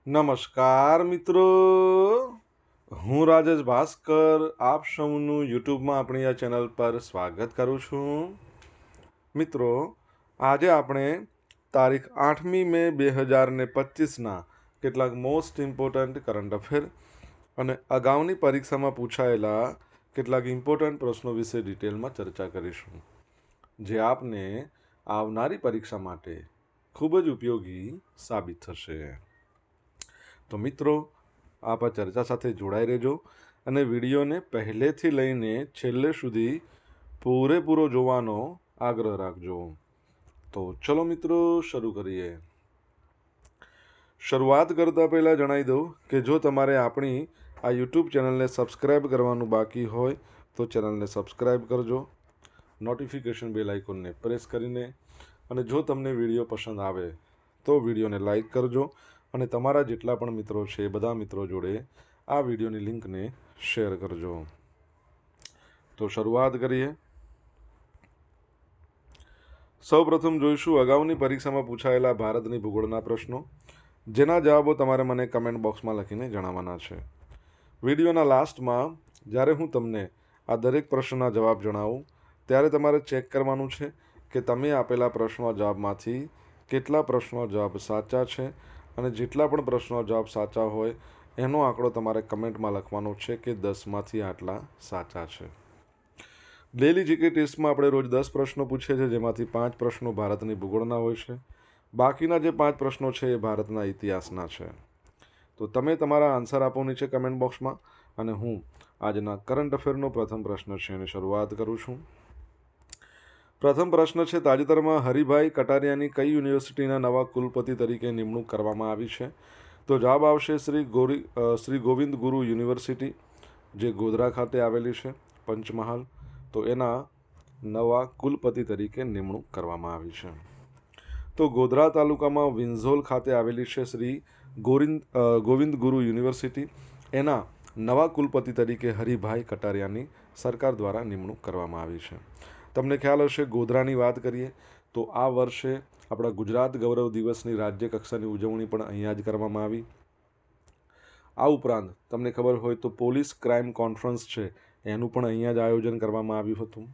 નમસ્કાર મિત્રો, હું રાજેશ ભાસ્કર આપ સૌનું યુટ્યુબમાં આપણી આ ચેનલ પર સ્વાગત કરું છું. મિત્રો, આજે આપણે તારીખ 8મી મે 2025ના કેટલાક મોસ્ટ ઇમ્પોર્ટન્ટ કરંટ અફેર અને અગાઉની પરીક્ષામાં પૂછાયેલા કેટલાક ઇમ્પોર્ટન્ટ પ્રશ્નો વિશે ડિટેલમાં ચર્ચા કરીશું, જે આપને આવનારી પરીક્ષા માટે ખૂબ જ ઉપયોગી સાબિત થશે. તો મિત્રો, આપ આ ચર્ચા સાથે જોડાઈ રહેજો અને વિડીયોને પહેલેથી લઈને છેલ્લે સુધી પૂરેપૂરો જોવાનો આગ્રહ રાખજો. તો ચલો મિત્રો, શરૂ કરીએ. શરૂઆત કરતાં પહેલાં જણાવી દઉં કે જો તમારે આપણી આ યુટ્યુબ ચેનલને સબસ્ક્રાઈબ કરવાનું બાકી હોય તો ચેનલને સબસ્ક્રાઈબ કરજો, નોટિફિકેશન બેલ આઇકોનને પ્રેસ કરીને, અને જો તમને વિડીયો પસંદ આવે તો વિડીયોને લાઈક કરજો અને તમારા જેટલા પણ મિત્રો છે એ બધા મિત્રો જોડે આ વિડીયોની લિંકને શેર કરજો. તો શરૂઆત કરીએ. સૌપ્રથમ જોઈશું અગાઉની પરીક્ષામાં પૂછાયેલા ભારતની ભૂગોળના પ્રશ્નો, જેના જવાબો તમારે મને કમેન્ટ બોક્સમાં લખીને જણાવવાના છે. વિડીયોના લાસ્ટમાં જ્યારે હું તમને આ દરેક પ્રશ્નના જવાબ જણાવું ત્યારે તમારે ચેક કરવાનું છે કે તમે આપેલા પ્રશ્નો જવાબમાંથી કેટલા પ્રશ્નો જવાબ સાચા છે, અને જેટલા પણ પ્રશ્નો જવાબ સાચા હોય એનો આંકડો તમારે કમેન્ટમાં લખવાનો છે કે 10માંથી આટલા સાચા છે. ડેલી જીકે ટેસ્ટમાં આપણે રોજ 10 પ્રશ્નો પૂછીએ છીએ, જેમાંથી 5 પ્રશ્નો ભારતની ભૂગોળના હોય છે. બાકીના જે 5 પ્રશ્નો છે એ ભારતના ઇતિહાસના છે. તો તમે તમારા આન્સર આપો નીચે કમેન્ટ બોક્સમાં, અને હું આજના કરંટ અફેરનો પ્રથમ પ્રશ્ન છે એની શરૂઆત કરું છું. પ્રથમ પ્રશ્ન છે, તાજેતરમાં હરિભાઈ કટારિયાની કઈ યુનિવર્સિટીના નવા કુલપતિ તરીકે નિમણૂક કરવામાં આવી છે? તો જવાબ આવશે શ્રી ગોવિંદ ગુરુ યુનિવર્સિટી, જે ગોધરા ખાતે આવેલી છે, પંચમહાલ. તો એના નવા કુલપતિ તરીકે નિમણૂક કરવામાં આવી છે. તો ગોધરા તાલુકામાં વિંઝોલ ખાતે આવેલી છે શ્રી ગોવિંદ ગુરુ યુનિવર્સિટી. એના નવા કુલપતિ તરીકે હરિભાઈ કટારિયાની સરકાર દ્વારા નિમણૂક કરવામાં આવી છે. તમને ખ્યાલ હશે, ગોધરાની વાત કરીએ તો આ વર્ષે આપણા ગુજરાત ગૌરવ દિવસની રાજ્ય કક્ષાની ઉજવણી પણ અહીંયા જ કરવામાં આવી. આ ઉપરાંત તમને ખબર હોય તો પોલીસ ક્રાઇમ કોન્ફરન્સ છે એનું પણ અહીંયા જ આયોજન કરવામાં આવ્યું હતું.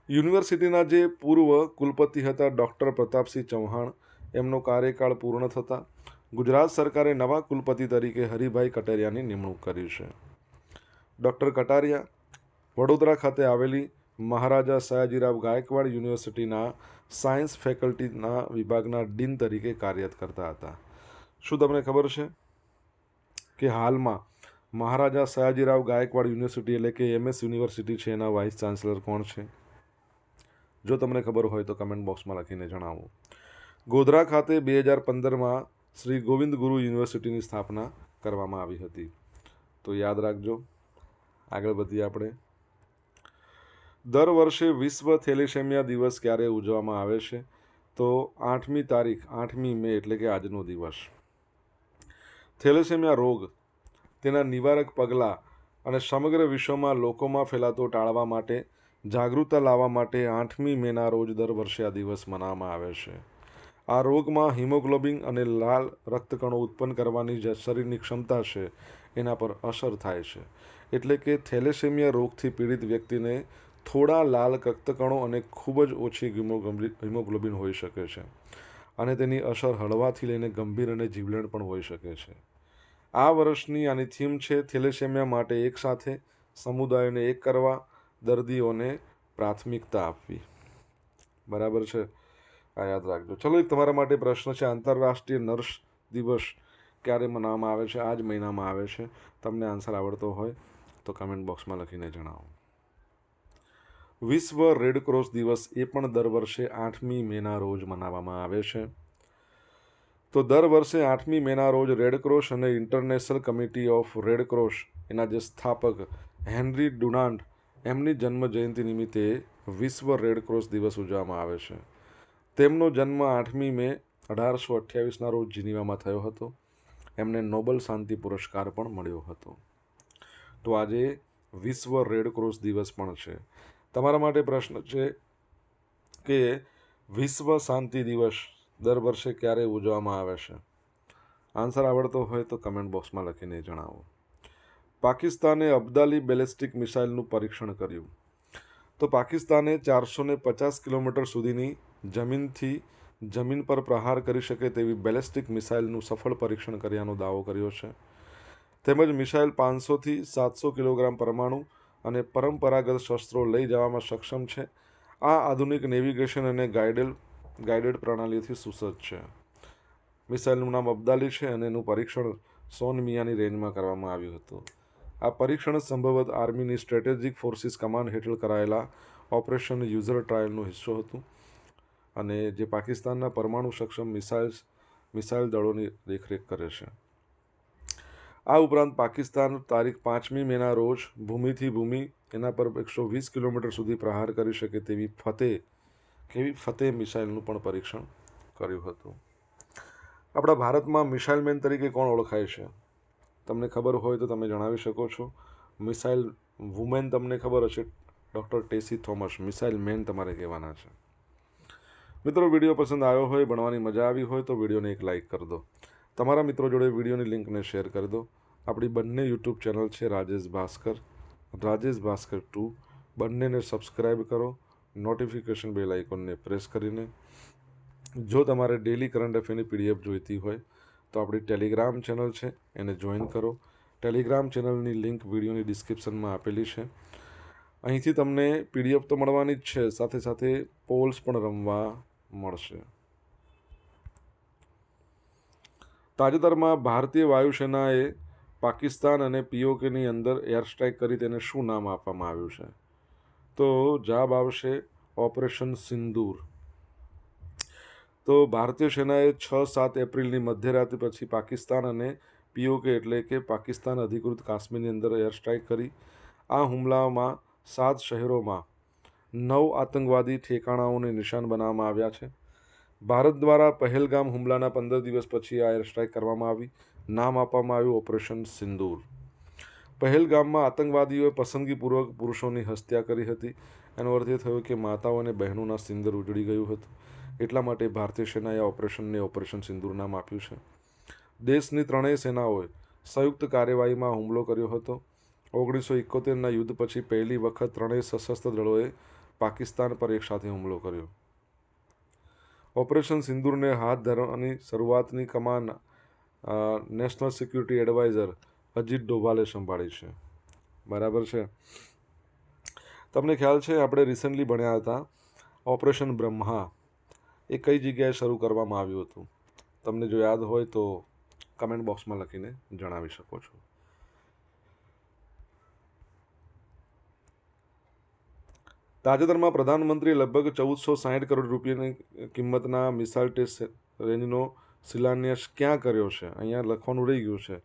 યુનિવર્સિટીના જે પૂર્વ કુલપતિ હતા ડૉક્ટર પ્રતાપસિંહ ચૌહાણ, એમનો કાર્યકાળ પૂર્ણ થતાં ગુજરાત સરકારે નવા કુલપતિ તરીકે હરિભાઈ કટારિયાની નિમણૂક કરી છે. ડૉક્ટર કટારિયા વડોદરા ખાતે આવેલી મહારાજા સયાજીરાવ ગાયકવાડ યુનિવર્સિટીના સાયન્સ ફેકલ્ટીના વિભાગના ડીન તરીકે કાર્યરત કરતા હતા. શું તમને ખબર છે કે હાલમાં મહારાજા સયાજીરાવ ગાયકવાડ યુનિવર્સિટી એટલે કે MS યુનિવર્સિટી છે એના વાઇસ ચાન્સલર કોણ છે? જો તમને ખબર હોય તો કમેન્ટ બોક્સમાં લખીને જણાવો. ગોધરા ખાતે 2015માં શ્રી ગોવિંદ ગુરુ યુનિવર્સિટીની સ્થાપના કરવામાં આવી હતી. તો યાદ રાખજો. આગળ વધીએ આપણે. દર વર્ષે વિશ્વ થેલેસેમિયા દિવસ ક્યારે ઉજવવામાં આવે છે? તો 8મી મે એટલે કે આજનો દિવસ. થેલેસેમિયા રોગ, તેના નિવારક પગલાં અને સમગ્ર વિશ્વમાં લોકોમાં ફેલાતો ટાળવા માટે જાગૃતતા લાવવા માટે 8મી મેના રોજ દર વર્ષે આ દિવસ મનાવવામાં આવે છે. આ રોગમાં હિમોગ્લોબિન અને લાલ રક્તકણો ઉત્પન્ન કરવાની જે શરીરની ક્ષમતા છે એના પર અસર થાય છે. એટલે કે થેલેસેમિયા રોગથી પીડિત વ્યક્તિને થોડા લાલ રક્તકણો અને ખૂબ જ ઓછી હિમોગ્લોબિન હોઈ શકે છે, અને તેની અસર હળવાથી લઈને ગંભીર અને જીવલેણ પણ હોઈ શકે છે. આ વર્ષની આની થીમ છે થેલેસેમિયા માટે એક સાથે, સમુદાયોને એક કરવા, દર્દીઓને પ્રાથમિકતા આપવી. બરાબર છે, આ યાદ રાખજો. ચલો, એક તમારા માટે પ્રશ્ન છે, આંતરરાષ્ટ્રીય નર્સ દિવસ ક્યારે મનાવવામાં આવે છે? આ જ મહિનામાં આવે છે. તમને આન્સર આવડતો હોય તો કમેન્ટ બોક્સમાં લખીને જણાવો. વિશ્વ રેડક્રોસ દિવસ એ પણ દર વર્ષે 8મી મેના રોજ મનાવવામાં આવે છે. તો દર વર્ષે 8મી મેના રોજ રેડક્રોસ અને ઇન્ટરનેશનલ કમિટી ઓફ રેડક્રોસ એના જે સ્થાપક હેનરી ડુનાન્ટ, એમની જન્મ જયંતિ નિમિત્તે વિશ્વ રેડક્રોસ દિવસ ઉજવવામાં આવે છે. તેમનો જન્મ 8મી મે 1828ના રોજ જીનીવામાં થયો હતો. એમને નોબલ શાંતિ પુરસ્કાર પણ મળ્યો હતો. તો આજે વિશ્વ રેડક્રોસ દિવસ પણ છે. તમારા માટે પ્રશ્ન છે કે વિશ્વ શાંતિ દિવસ દર વર્ષે ક્યારે ઉજવવામાં આવે છે? આન્સર આવડતો હોય તો કમેન્ટ બોક્સમાં લખીને જણાવો. પાકિસ્તાને અબ્દાલી બેલિસ્ટિક મિસાઇલનું પરીક્ષણ કર્યું. તો પાકિસ્તાને 450 કિલોમીટર સુધીની જમીનથી જમીન પર પ્રહાર કરી શકે તેવી બેલિસ્ટિક મિસાઇલનું સફળ પરીક્ષણ કર્યાનો દાવો કર્યો છે. તેમજ મિસાઇલ 500થી 700 કિલોગ્રામ પરમાણુ અને પરંપરાગત શસ્ત્રો લઈ જવામાં સક્ષમ છે. આ આધુનિક નેવિગેશન અને ગાઇડેડ પ્રણાલીથી સુસજ્જ છે. મિસાઇલનું નામ અબ્દાલી છે અને એનું પરીક્ષણ સોન મિયાની રેન્જમાં કરવામાં આવ્યું હતું. આ પરીક્ષણ સંભવત આર્મીની સ્ટ્રેટેજિક ફોર્સિસ કમાન્ડ હેઠળ કરાયેલા ઓપરેશન યુઝર ટ્રાયલનો હિસ્સો હતું અને જે પાકિસ્તાનના પરમાણુ સક્ષમ મિસાઇલ દળોની દેખરેખ કરે છે. આ ઉપરાંત પાકિસ્તાન તારીખ 5મી મેના રોજ ભૂમિથી ભૂમિ એના પર 120 કિલોમીટર સુધી પ્રહાર કરી શકે તેવી ફતેહ મિસાઇલનું પણ પરીક્ષણ કર્યું હતું. આપણા ભારતમાં મિસાઇલ મેન તરીકે કોણ ઓળખાય છે? તમને ખબર હોય તો તમે જણાવી શકો છો. મિસાઇલ વુમેન તમને ખબર હશે, doctor Tessy Thomas. Missile man તમારે કહેવાના છે. મિત્રો, વિડીયો પસંદ આવ્યો હોય, ભણવાની મજા આવી હોય તો વિડીયોને એક લાઇક કરી દો. તમારા મિત્રો જોડે વિડીયોની લિંકને શેર કરી દો. આપણી બંને યુટ્યુબ ચેનલ છે રાજેશ ભાસ્કર 2, બંનેને સબસ્ક્રાઈબ કરો. નોટિફિકેશન બેલ આઇકોનને પ્રેસ કરીને. જો તમારે ડેલી કરંટ અફેરની PDF જોઈતી હોય તો આપણી ટેલિગ્રામ ચેનલ છે, એને જોઈન કરો. ટેલિગ્રામ ચેનલની લિંક વિડીયોની ડિસ્ક્રિપ્શનમાં આપેલી છે. અહીંથી તમને PDF તો મળવાની જ છે, સાથે સાથે પોલ્સ પણ રમવા મળશે. તાજેતરમાં ભારતીય વાયુસેનાએ પાકિસ્તાન અને POKની અંદર એર સ્ટ્રાઇક કરી તેને શું નામ આપવામાં આવ્યું છે? તો જવાબ આવશે ઓપરેશન સિંદૂર. તો ભારતીય સેનાએ 6-7 એપ્રિલની મધ્યરાત્રિ પછી પાકિસ્તાન અને POK એટલે કે પાકિસ્તાન અધિકૃત કાશ્મીરની અંદર એર સ્ટ્રાઇક કરી. આ હુમલામાં 7 શહેરોમાં 9 આતંકવાદી ઠેકાણાઓને નિશાન બનાવવામાં આવ્યા છે. ભારત દ્વારા પહેલગામ હુમલાના 15 દિવસ પછી આ એર સ્ટ્રાઇક કરવામાં આવી. નામ આપવામાં આવ્યું ઓપરેશન સિંદૂર. પહેલગામમાં આતંકવાદીઓએ પસંદગીપૂર્વક પુરુષોની હત્યા કરી હતી. એનો અર્થ એ થયો કે માતાઓ અને બહેનોના સિંદૂર ઉજળી ગયું હતું. એટલા માટે ભારતીય સેનાએ ઓપરેશનને ઓપરેશન સિંદૂર નામ આપ્યું છે. દેશની ત્રણેય સેનાઓએ સંયુક્ત કાર્યવાહીમાં હુમલો કર્યો હતો. 1971ના યુદ્ધ પછી પહેલી વખત ત્રણેય સશસ્ત્ર દળોએ પાકિસ્તાન પર એકસાથે હુમલો કર્યો. ઓપરેશન સિંદૂરને હાથ ધરવાની શરૂઆતની કમાન નેશનલ સિક્યુરિટી એડવાઇઝર અજીત ડોભાલે સંભાળી છે. બરાબર છે. તમને ખ્યાલ છે, આપણે રિસન્ટલી ભણ્યા હતા ઓપરેશન બ્રહ્મા એ કઈ જગ્યાએ શરૂ કરવામાં આવ્યું હતું? તમને જો યાદ હોય તો કમેન્ટ બોક્સમાં લખીને જણાવી શકો છો. તાજેતરમાં પ્રધાનમંત્રીએ લગભગ 1460 કરોડ રૂપિયાની કિંમતના મિસાઇલ ટેસ્ટ રેન્જનો શિલાન્યાસ ક્યાં કર્યો છે? અહીંયા લખવાનું રહી ગયું છે.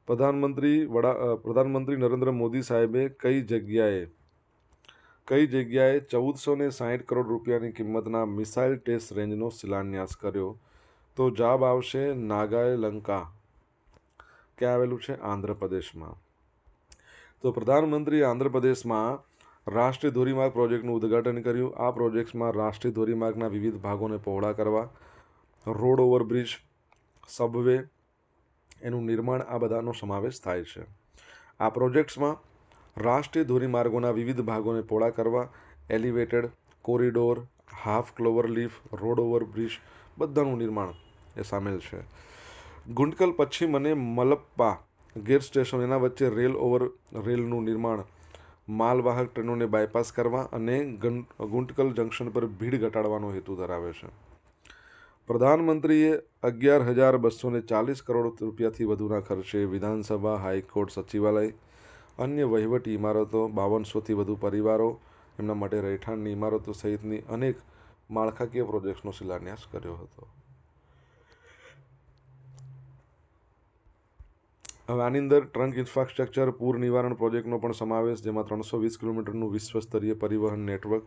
પ્રધાનમંત્રી નરેન્દ્ર મોદી સાહેબે કઈ જગ્યાએ 1460 કરોડ રૂપિયાની કિંમતના મિસાઇલ ટેસ્ટ રેન્જનો શિલાન્યાસ કર્યો? તો જવાબ આવશે નાગાએ લંકા. ક્યાં આવેલું છે? આંધ્રપ્રદેશમાં. તો પ્રધાનમંત્રીએ આંધ્રપ્રદેશમાં રાષ્ટ્રીય ધોરીમાર્ગ પ્રોજેક્ટનું ઉદ્ઘાટન કર્યું. આ પ્રોજેક્ટ્સમાં રાષ્ટ્રીય ધોરીમાર્ગના વિવિધ ભાગોને પહોળા કરવા, રોડ ઓવરબ્રિજ, સબવે એનું નિર્માણ, આ બધાનો સમાવેશ થાય છે. આ પ્રોજેક્ટ્સમાં રાષ્ટ્રીય ધોરીમાર્ગોના વિવિધ ભાગોને પહોળા કરવા, elevated corridor, half Clover leaf, road overbridge બધાનું નિર્માણ એ સામેલ છે. ગુંટકલ પશ્ચિમ અને મલપ્પા ગેર સ્ટેશન એના વચ્ચે રેલનું નિર્માણ, માલવાહક ટ્રેનોને બાયપાસ કરવા અને ગુંટકલ જંકશન પર ભીડ ઘટાડવાનો હેતુ ધરાવે છે. પ્રધાનમંત્રીએ 11,240 કરોડ રૂપિયાથી વધુના ખર્ચે વિધાનસભા, હાઈકોર્ટ, સચિવાલય, અન્ય વહીવટી ઇમારતો, 5200થી વધુ પરિવારો, એમના માટે રહેઠાણની ઇમારતો સહિતની અનેક માળખાકીય પ્રોજેક્ટ્સનો શિલાન્યાસ કર્યો હતો. હવે આની અંદર ટ્રંક ઇન્ફ્રાસ્ટ્રક્ચર, પૂર નિવારણ પ્રોજેક્ટનો પણ સમાવેશ, જેમાં 320 કિલોમીટરનું વિશ્વસ્તરીય પરિવહન નેટવર્ક,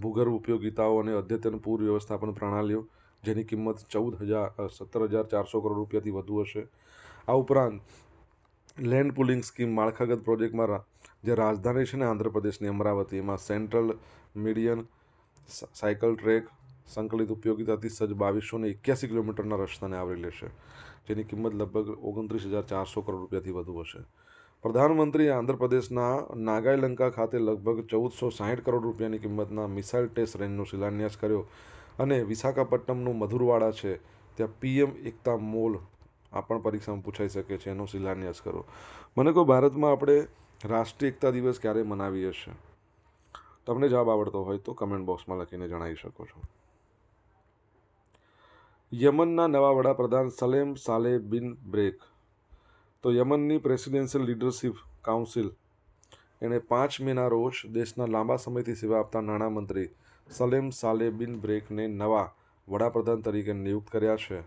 ભૂગર્ભ ઉપયોગિતાઓ અને અદ્યતન પૂર વ્યવસ્થાપન પ્રણાલીઓ, જેની કિંમત 17,400 કરોડ રૂપિયાથી વધુ હશે. આ ઉપરાંત લેન્ડ પુલિંગ સ્કીમ, માળખાગત પ્રોજેક્ટમાં જે રાજધાની છે ને આંધ્રપ્રદેશની અમરાવતી, એમાં સેન્ટ્રલ મીડિયન સાયકલ ટ્રેક, સંકલિત ઉપયોગિતાથી સજ્જ 2281 કિલોમીટરના રસ્તાને આવરી લેશે, જેની કિંમત લગભગ 29,400 કરોડ રૂપિયાથી વધુ હશે. પ્રધાનમંત્રીએ આંધ્રપ્રદેશના નાગાઈલંકા ખાતે લગભગ 1460 કરોડ રૂપિયાની કિંમતના મિસાઇલ ટેસ્ટ રેન્જનો શિલાન્યાસ કર્યો અને વિશાખાપટ્ટનમનું મધુરવાડા છે ત્યાં PM એકતા મોલ આ પણ પરીક્ષામાં પૂછાઈ શકે છે, એનો શિલાન્યાસ કરો. મને કહો, ભારતમાં આપણે રાષ્ટ્રીય એકતા દિવસ ક્યારે મનાવીએ છીએ? તમને જવાબ આવડતો હોય તો કમેન્ટ બોક્સમાં લખીને જણાવી શકો છો. યમનના નવા વડાપ્રધાન સલેમ સાલે બિન બ્રેક. તો યમનની પ્રેસિડેન્શિયલ લીડરશિપ કાઉન્સિલ એણે 5 મેના રોજ દેશના લાંબા સમયથી સેવા આપતા નાણામંત્રી સલેમ સાલે બિન બ્રેકને નવા વડાપ્રધાન તરીકે નિયુક્ત કર્યા છે.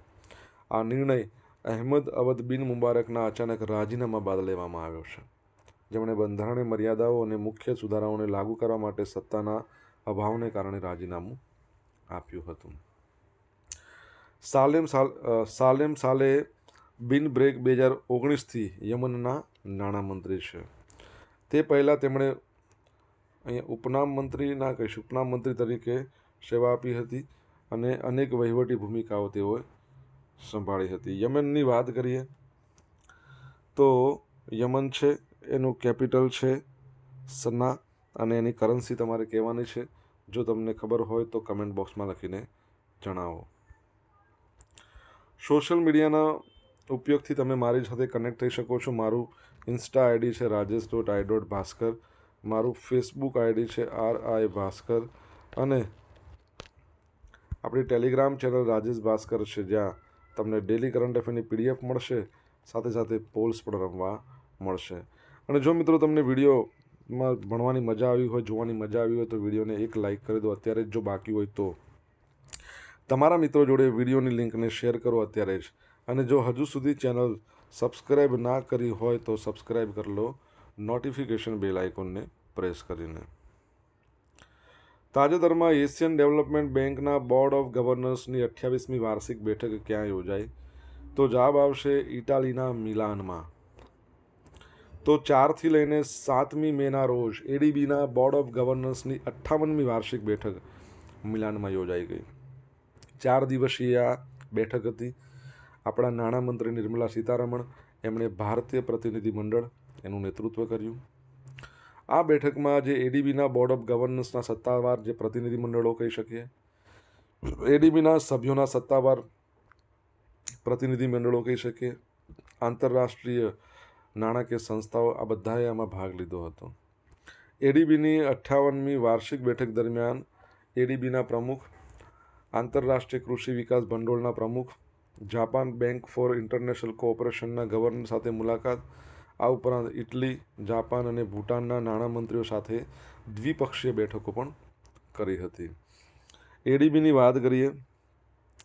આ નિર્ણય અહેમદ અવદ બિન મુબારકના અચાનક રાજીનામા બાદ લેવામાં આવ્યો છે, જેમણે બંધારણીય મર્યાદાઓ અને મુખ્ય સુધારાઓને લાગુ કરવા માટે સત્તાના અભાવને કારણે રાજીનામું આપ્યું હતું. સાલેમ સાલે બિન બ્રેક 2019થી યમનના નાણામંત્રી છે. તે પહેલાં તેમણે અહીંયા ઉપનામ મંત્રી તરીકે સેવા આપી હતી અને અનેક વહીવટી ભૂમિકાઓ તેઓએ સંભાળી હતી. યમનની વાત કરીએ તો યમન છે, એનું કેપિટલ છે સના અને એની કરન્સી તમારે કહેવાની છે. જો તમને ખબર હોય તો કમેન્ટ બોક્સમાં લખીને જણાવો. સોશિયલ મીડિયાના ઉપયોગથી તમે મારી સાથે કનેક્ટ થઈ શકો છો. મારું ઇન્સ્ટા આઈડી છે rajesh.i.bhaskar, મારું ફેસબુક આઈડી છે RI ભાસ્કર અને આપણી ટેલિગ્રામ ચેનલ રાજેશ ભાસ્કર છે, જ્યાં તમને ડેલી કરંટ અફેરની PDF મળશે, સાથે સાથે પોલ્સ પણ રમવા મળશે. અને જો મિત્રો તમને વિડીયોમાં ભણવાની મજા આવી હોય, જોવાની મજા આવી હોય તો વિડીયોને એક લાઇક કરી દો અત્યારે જ. જો બાકી હોય તો તમારા મિત્રો જોડે વિડીયોની લિંકને શેર કરો અત્યારે જ. અને જો હજુ સુધી ચેનલ સબસ્ક્રાઈબ ના કરી હોય તો સબસ્ક્રાઈબ કરી લો, નોટિફિકેશન બેલ આઇકોનને પ્રેસ કરીને. તાજેતરમાં એશિયન ડેવલપમેન્ટ બેંકના બોર્ડ ઓફ ગવર્નર્સની 28મી વાર્ષિક બેઠક ક્યાં યોજાઈ? તો જવાબ આવશે ઇટાલીના મિલાનમાં. તો 4થી લઈને 7મી મેના રોજ ADBના બોર્ડ ઓફ ગવર્નર્સની 58મી વાર્ષિક બેઠક મિલાનમાં યોજાઈ ગઈ. 4 દિવસીય આ બેઠક હતી. આપણા નાણામંત્રી નિર્મલા સીતારમણ એમણે ભારતીય પ્રતિનિધિમંડળ એનું નેતૃત્વ કર્યું. આ બેઠકમાં જે ADBના બોર્ડ ઓફ ગવર્નર્સના સત્તાવાર જે પ્રતિનિધિમંડળો કહી શકીએ, ADBના સભ્યોના સત્તાવાર પ્રતિનિધિમંડળો કહી શકીએ, આંતરરાષ્ટ્રીય નાણાકીય સંસ્થાઓ, આ બધાએ આમાં ભાગ લીધો હતો. ADBની 58મી વાર્ષિક બેઠક દરમિયાન ADBના પ્રમુખ, આંતરરાષ્ટ્રીય કૃષિ વિકાસ ભંડોળના પ્રમુખ, જાપાન બેંક ફોર ઇન્ટરનેશનલ કોઓપરેશનના ગવર્નર સાથે મુલાકાત, આ ઉપરાંત ઇટલી, જાપાન અને ભૂટાનના નાણામંત્રીઓ સાથે દ્વિપક્ષીય બેઠકો પણ કરી હતી. ADBની વાત કરીએ,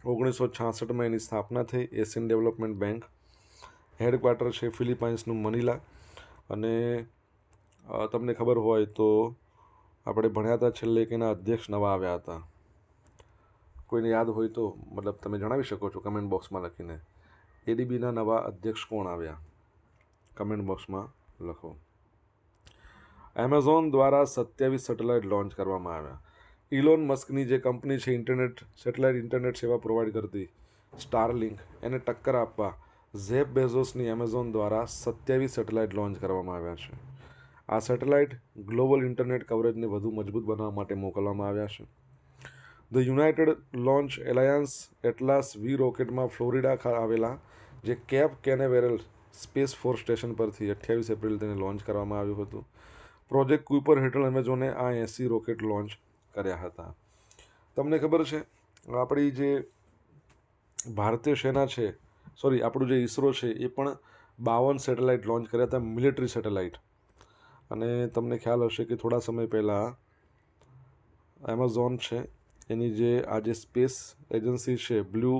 1966માં એની સ્થાપના થઈ. એશિયન ડેવલપમેન્ટ બેંક, હેડક્વાર્ટર છે ફિલિપાઇન્સનું મનીલા. અને તમને ખબર હોય તો આપણે ભણ્યા હતા છેલ્લે કે એના અધ્યક્ષ નવા આવ્યા હતા. કોઈને યાદ હોય તો મતલબ તમે જણાવી શકો છો કમેન્ટ બોક્સમાં લખીને. ADBના નવા અધ્યક્ષ કોણ આવ્યા? કમેન્ટ બોક્સમાં લખો. એમેઝોન દ્વારા 27 સેટેલાઇટ લોન્ચ કરવામાં આવ્યા. ઇલોન મસ્કની જે કંપની છે સેટેલાઇટ ઇન્ટરનેટ સેવા પ્રોવાઈડ કરતી સ્ટારલિંક, એને ટક્કર આપવા ઝેફ બેઝોસની એમેઝોન દ્વારા 27 સેટેલાઇટ લોન્ચ કરવામાં આવ્યા છે. આ સેટેલાઇટ ગ્લોબલ ઇન્ટરનેટ કવરેજને વધુ મજબૂત બનાવવા માટે મોકલવામાં આવ્યા છે. The United Launch Alliance Atlas V રોકેટમાં ફ્લોરિડા આવેલા જે Cape Canaveral Space Force Station પરથી 28 એપ્રિલ તેને લોન્ચ કરવામાં આવ્યું હતું. પ્રોજેક્ટ કુપર હેઠળ એમેઝોને આ 80 રોકેટ લોન્ચ કર્યા હતા. તમને ખબર છે આપણી જે ભારતીય સેના છે, આપણું જે ISRO છે, એ પણ 52 સેટેલાઇટ લોન્ચ કર્યા હતા, મિલિટરી સેટેલાઇટ. અને તમને ખ્યાલ હશે કે થોડા સમય પહેલાં એમેઝોન છે એની જે આજે સ્પેસ એજન્સી છે બ્લુ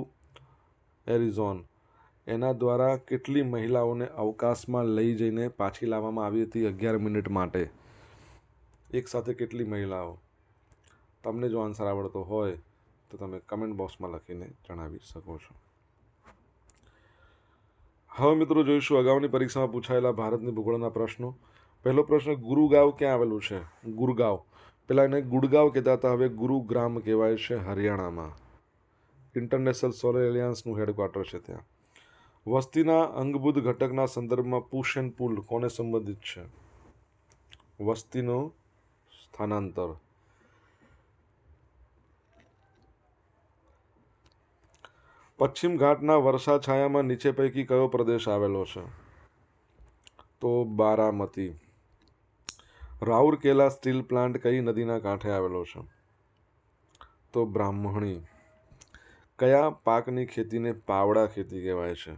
એરિઝોન, એના દ્વારા કેટલી મહિલાઓને અવકાશમાં લઈ જઈને પાછી લાવવામાં આવી હતી 11 મિનિટ માટે. એક સાથે કેટલી મહિલાઓ? તમને જો આન્સર આવડતો હોય તો તમે કમેન્ટ બોક્સમાં લખીને જણાવી શકો છો. હવે મિત્રો જોઈશું અગાઉની પરીક્ષામાં પૂછાયેલા ભારતની ભૂગોળના પ્રશ્નો. પહેલો પ્રશ્ન, ગુરુગાંવ ક્યાં આવેલું છે? ગુરગાંવ પેલા એને ગુડગાંવ કહેતા હતા, હવે ગુરુગ્રામ કહેવાય છે હરિયાણામાં. ઇન્ટરનેશનલ સોલર એલિયન્સનું હેડક્વાર્ટર છે ત્યાં. વસ્તીના અંગભૂત ઘટકના સંદર્ભમાં પુશ એન્ડ પુલ કોને સંબંધિત છે? વસ્તીનું સ્થાનાંતર. પશ્ચિમ ઘાટના વર્ષા છાયામાં નીચે પૈકી કયો પ્રદેશ આવેલો છે? તો બારામતી. રાઉરકેલા સ્ટીલ પ્લાન્ટ કઈ નદીના કાંઠે આવેલો છે? તો બ્રાહ્મણી. કયા પાકની ખેતીને પાવડા ખેતી કહેવાય છે?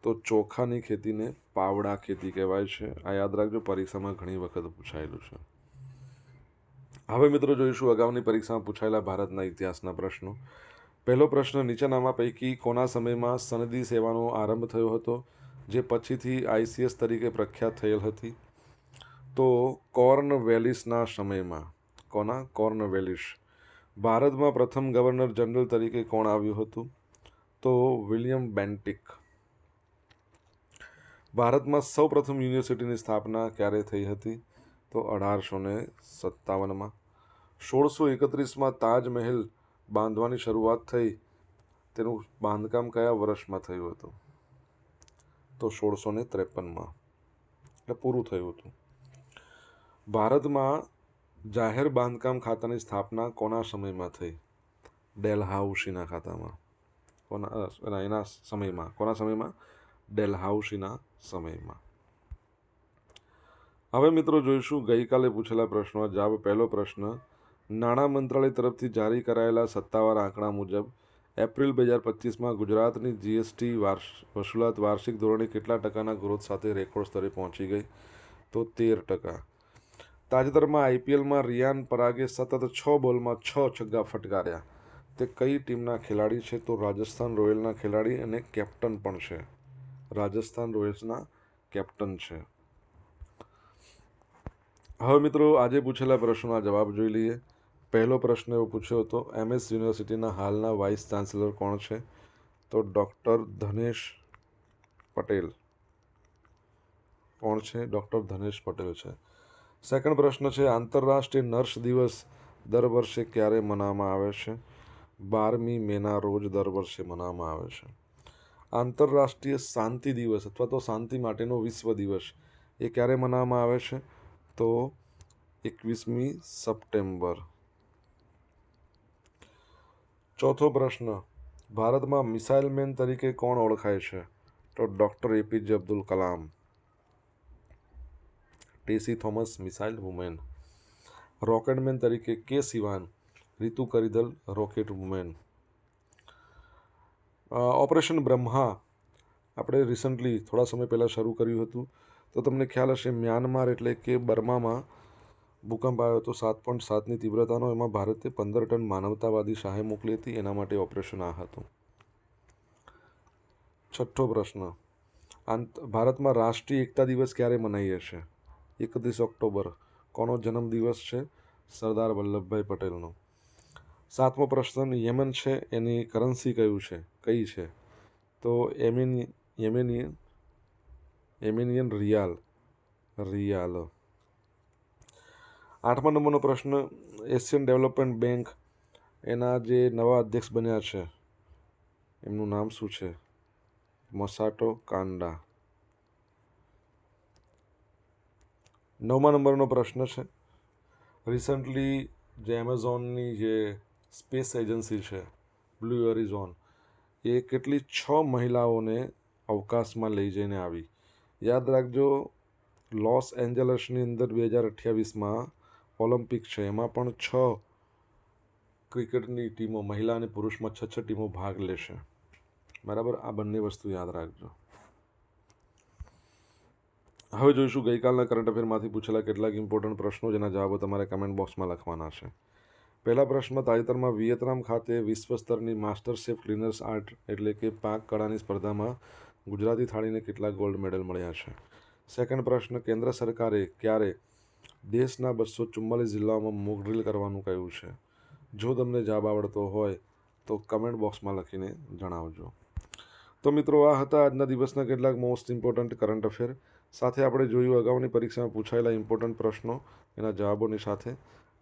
તો ચોખાની ખેતીને પાવડા ખેતી કહેવાય છે. આ યાદ રાખજો, પરીક્ષામાં ઘણી વખત પૂછાયેલું છે. હવે મિત્રો જોઈશું અગાઉની પરીક્ષામાં પૂછાયેલા ભારતના ઇતિહાસના પ્રશ્નો. પહેલો પ્રશ્ન, નીચેનામાં પૈકી કોના સમયમાં સનદી સેવાનો આરંભ થયો હતો, જે પછીથી ICS તરીકે પ્રખ્યાત થયેલ હતી? તો કોર્નવેલિસના સમયમાં. કોના? કોર્નવેલિસ. ભારતમાં પ્રથમ ગવર્નર જનરલ તરીકે કોણ આવ્યું હતું? તો વિલિયમ બેન્ટિક. ભારતમાં સૌપ્રથમ યુનિવર્સિટીની સ્થાપના ક્યારે થઈ હતી? તો 1857માં. 1631માં તાજમહેલ બાંધવાની શરૂઆત થઈ, તેનું બાંધકામ કયા વર્ષમાં થયું હતું? તો 1653માં, એટલે પૂરું થયું હતું. ભારતમાં જાહેર બાંધકામ ખાતાની સ્થાપના કોના સમયમાં થઈ? ડેલહાઉસીના ખાતામાં. એના સમયમાં. કોના સમયમાં? ડેલહાઉસીના સમયમાં. હવે મિત્રો જોઈશું ગઈકાલે પૂછેલા પ્રશ્નો જવાબ. પહેલો પ્રશ્ન, નાણાં મંત્રાલય તરફથી જારી કરાયેલા સત્તાવાર આંકડા મુજબ એપ્રિલ 2025માં ગુજરાતની GST વસૂલાત વાર્ષિક ધોરણે કેટલા ટકાના ગ્રોથ સાથે રેકોર્ડ સ્તરે પહોંચી ગઈ? તો 13%. તાજેતરમાં IPLમાં રિયાન પરાગે સતત 6 બોલમાં 6 છગ્ગા ફટકાર્યા. તે કઈ ટીમના ખેલાડી છે? તો રાજસ્થાન રોયલ્સના ખેલાડી અને કેપ્ટન પણ છે. રાજસ્થાન રોયલ્સના કેપ્ટન છે. હવે મિત્રો આજે પૂછેલા પ્રશ્નોના જવાબ જોઈ લઈએ. પહેલો પ્રશ્ન એવો પૂછ્યો હતો, MS યુનિવર્સિટીના હાલના વાઇસ ચાન્સેલર કોણ છે? તો ડૉક્ટર ધનેશ પટેલ. કોણ છે? ડૉક્ટર ધનેશ પટેલ છે. સેકન્ડ પ્રશ્ન છે, આંતરરાષ્ટ્રીય નર્સ દિવસ દર વર્ષે ક્યારે મનાવવામાં આવે છે? 12મી મેના રોજ દર વર્ષે મનાવવામાં આવે છે. આંતરરાષ્ટ્રીય શાંતિ દિવસ અથવા તો શાંતિ માટેનો વિશ્વ દિવસ એ ક્યારે મનાવવામાં આવે છે? તો 21મી સપ્ટેમ્બર. ચોથો પ્રશ્ન, ભારતમાં મિસાઇલ મેન તરીકે કોણ ઓળખાય છે? તો doctor APJ Abdul Kalam. Tessy Thomas missile woman. Rocket man તરીકે K Sivan, Ritu Karidhal rocket woman. Operation Brahma આપણે રિસન્ટલી થોડા સમય પહેલાં શરૂ કર્યું હતું, તો તમને ખ્યાલ હશે મ્યાનમાર એટલે કે બર્મામાં ભૂકંપ આવ્યો હતો 7.7ની તીવ્રતાનો. એમાં ભારતે 15 ટન માનવતાવાદી સહાય મોકલી હતી, એના માટે ઓપરેશન આ હતું. છઠ્ઠો પ્રશ્ન, ભારતમાં રાષ્ટ્રીય એકતા દિવસ ક્યારે મનાઈએ છીએ? 31 ઓક્ટોબર. કોનો જન્મદિવસ છે? સરદાર વલ્લભભાઈ પટેલનો. સાતમો પ્રશ્ન, યેમન છે એની કરન્સી કઈ છે? તો યેમેનિયન રિયાલ. આઠમા નંબરનો પ્રશ્ન, એશિયન ડેવલપમેન્ટ બેંક એના જે નવા અધ્યક્ષ બન્યા છે એમનું નામ શું છે? મસાટો કાંડા. 9મા નંબરનો પ્રશ્ન છે, રિસન્ટલી જે એમેઝોનની જે સ્પેસ એજન્સી છે બ્લુ ઓરિઝોન, એ કેટલી 6 મહિલાઓને અવકાશમાં લઈ જઈને આવી? યાદ રાખજો, લોસ એન્જલસની અંદર 2028માં ઓલિમ્પિક છે, એમાં પણ 6 ક્રિકેટની ટીમો, મહિલા અને પુરુષમાં 6 ટીમો ભાગ લેશે. બરાબર, આ બંને વસ્તુ યાદ રાખજો. હવે જોઈશું ગઈકાલના કરંટ અફેરમાંથી પૂછેલા કેટલાક ઇમ્પોર્ટન્ટ પ્રશ્નો, જેના જવાબો તમારે કમેન્ટ બોક્સમાં લખવાના છે. પહેલા પ્રશ્ન, તાજેતરમાં વિયેતનામ ખાતે વિશ્વ સ્તરની માસ્ટર શેફ ક્લિનર્સ આર્ટ એટલે કે પાક કળાની સ્પર્ધામાં ગુજરાતી થાળીને કેટલા ગોલ્ડ મેડલ મળ્યા છે? સેકન્ડ પ્રશ્ન, કેન્દ્ર સરકારે ક્યારે દેશના 244 જિલ્લાઓમાં મોક ડ્રિલ કરવાનું કહ્યું છે? જો તમને જવાબ આવડતો હોય તો કમેન્ટ બોક્સમાં લખીને જણાવજો. તો મિત્રો, આ હતા આજના દિવસના કેટલાક મોસ્ટ ઇમ્પોર્ટન્ટ કરંટ અફેર. સાથે આપણે જોયું અગાઉની પરીક્ષામાં પૂછાયેલા ઇમ્પોર્ટન્ટ પ્રશ્નો, એના જવાબોની સાથે.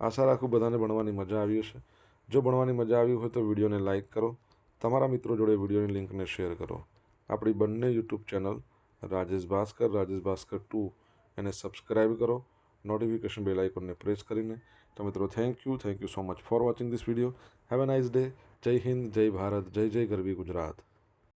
આશા રાખું બધાને ભણવાની મજા આવી હશે. જો ભણવાની મજા આવી હોય તો વિડીયોને લાઇક કરો, તમારા મિત્રો જોડે વિડીયોની લિંકને શેર કરો. આપણી બંને યુટ્યુબ ચેનલ રાજેશ ભાસ્કર 2 એને સબસ્ક્રાઈબ કરો, નોટિફિકેશન બેલ આઇકોનને પ્રેસ કરીને. તો મિત્રો thank you so much for watching this video. Have a nice day. જય હિન્દ, જય ભારત, જય ગરવી ગુજરાત.